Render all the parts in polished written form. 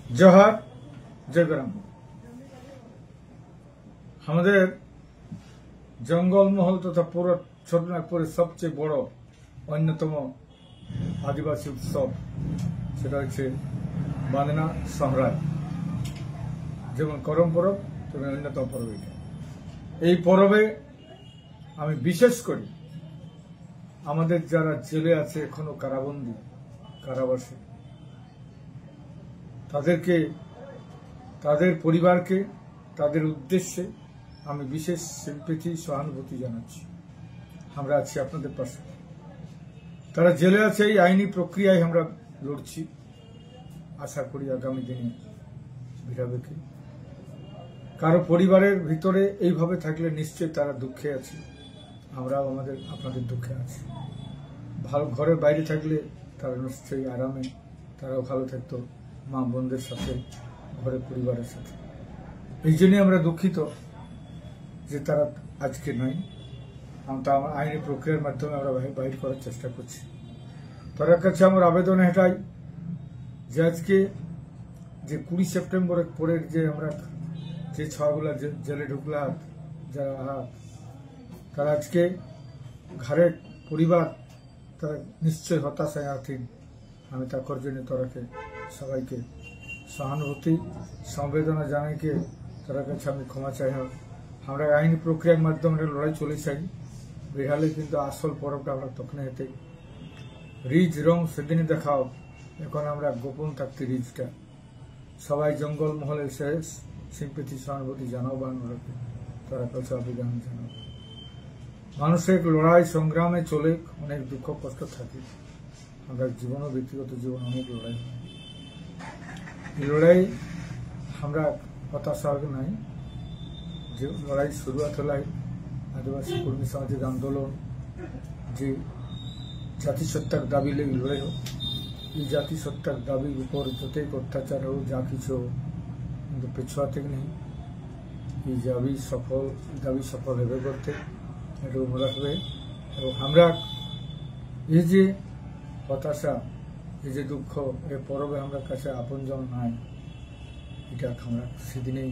जोहार जयग्राम हमारे जंगलमहल तथा पूरा छोटनागपुर सबचेয়ে बड़ अन्यतम आदिवासी उत्सव সেটা হচ্ছে বাঁধনা সহরায় যেমন করম পরব তেমন অন্যতম পরব এটা। এই পরবে আমি বিশেষ করে আমাদের যারা জেলে আছে এখনো কারাবন্দী কারাবাসে তাদেরকে তাদের পরিবারকে তাদের উদ্দেশ্যে আমি বিশেষ সিম্পেথি সহানুভূতি জানাচ্ছি। আমরা আছি আপনাদের পাশে। তারা জেলে আছে এই আইনি প্রক্রিয়ায় আমরা লড়ছি। আশা করি আগামী দিনে বেরাবে। কারো পরিবারের ভিতরে এইভাবে থাকলে নিশ্চয়ই তারা দুঃখে আছে, আমরাও আপনাদের দুঃখে আছি। ভালো ঘরের বাইরে থাকলে তারা নিশ্চয়ই আরামে তারাও ভালো থাকতো মা বোনদের সাথে ঘরের পরিবারের সাথে। এই জন্যই আমরা দুঃখিত যে তারা আজকে নাই। আমরা আইনি প্রক্রিয়ার মাধ্যমে আমরা বাইর করার চেষ্টা করছি। তার কাছে আমার আবেদন এটাই যে আজকে যে 20 সেপ্টেম্বরের পরের যে আমরা যে ছগুলা জেলে ঢুকলা যারা তারা আজকে ঘরের পরিবার তারা নিশ্চয় হতাশায় আছেন। আমি তার জন্য তারাকে সবাইকে সহানুভূতি সংবেদনা জানাইকে তার কাছে আমি ক্ষমা চাই। আমরা আইনি প্রক্রিয়ার মাধ্যমে লড়াই চলে চাই। বেহালে কিন্তু আসল পরবটা আমরা তখন হেঁটে রিজ রং সেদিনই দেখাও। এখন আমরা গোপন থাকতে রিজটা সবাই জঙ্গল মহলে শেষ সিম্পেথি সহানুভূতি জানাও বা অনুরোধে তারা কাছে আবেদন জানাও। মানুষের লড়াই সংগ্রামে চলে অনেক দুঃখ কষ্ট থাকে। আমরা জীবন ও ব্যক্তিগত জীবন অনেক লড়াই হয়। এই লড়াই আমরা হতাশা নাই। যে লড়াই শুরুয়াত হলাই আদিবাসী কর্মী সামাজিক আন্দোলন যে জাতিসত্তার দাবি লেগে লড়াই হোক। এই জাতিসত্তার দাবির উপর যতই অত্যাচার হোক যা কিছু কিন্তু পেছোয়াতে নেই। এই দাবি সফল হবে করতে এটা মনে রাখবে। এবং আমরা এই যে হতাশা এই যে দুঃখ এই পরবে আমরা কাছে আপনজন নাই। এটা আমরা সেদিনেই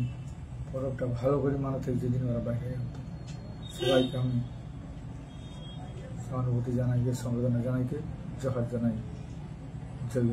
পরবটা ভালো করে মানাতে যেদিন ওরা বাইরে আনতো। সবাইকে আমি সহানুভূতি জানাইকে সংবেদনা জানাইকে জোহার জানাই। জয়